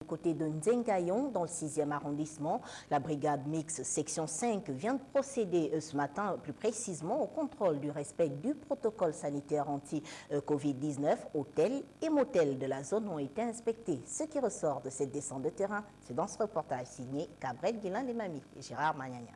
Côté de Nzengayon, dans le 6e arrondissement, la brigade mixte section 5 vient de procéder ce matin, plus précisément, au contrôle du respect du protocole sanitaire anti-Covid-19. Hôtels et motels de la zone ont été inspectés. Ce qui ressort de cette descente de terrain, c'est dans ce reportage signé Cabrel Guilain-Lemami et Gérard Magnagna.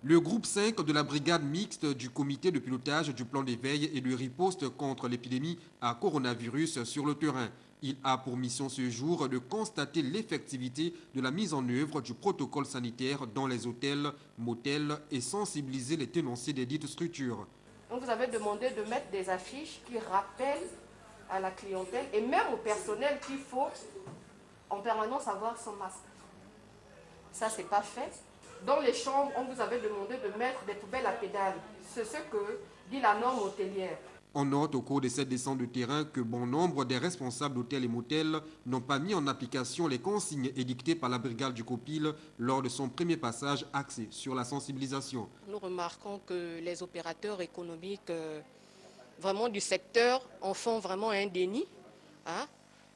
Le groupe 5 de la brigade mixte du comité de pilotage du plan d'éveil et de riposte contre l'épidémie à coronavirus sur le terrain. Il a pour mission ce jour de constater l'effectivité de la mise en œuvre du protocole sanitaire dans les hôtels, motels et sensibiliser les tenanciers des dites structures. On vous avait demandé de mettre des affiches qui rappellent à la clientèle et même au personnel qu'il faut en permanence avoir son masque. Ça, c'est pas fait. Dans les chambres, on vous avait demandé de mettre des poubelles à pédales. C'est ce que dit la norme hôtelière. On note au cours de cette descente de terrain que bon nombre des responsables d'hôtels et motels n'ont pas mis en application les consignes édictées par la brigade du COPIL lors de son premier passage axé sur la sensibilisation. Nous remarquons que les opérateurs économiques vraiment du secteur en font vraiment un déni.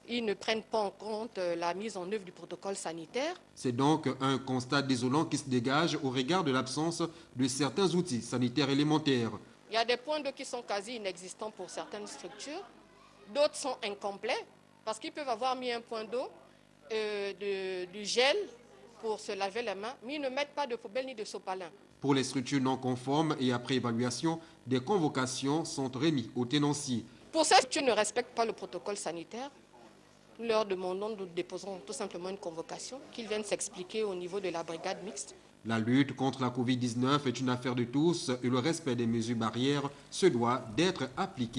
Ils ne prennent pas en compte la mise en œuvre du protocole sanitaire. C'est donc un constat désolant qui se dégage au regard de l'absence de certains outils sanitaires élémentaires. Il y a des points d'eau qui sont quasi inexistants pour certaines structures. D'autres sont incomplets parce qu'ils peuvent avoir mis un point d'eau, du gel pour se laver les mains, mais ils ne mettent pas de poubelle ni de sopalin. Pour les structures non conformes et après évaluation, des convocations sont remises aux tenanciers. Pour ceux qui ne respectent pas le protocole sanitaire, nous leur demandons, nous déposerons tout simplement une convocation, qu'ils viennent s'expliquer au niveau de la brigade mixte. La lutte contre la Covid-19 est une affaire de tous et le respect des mesures barrières se doit d'être appliqué.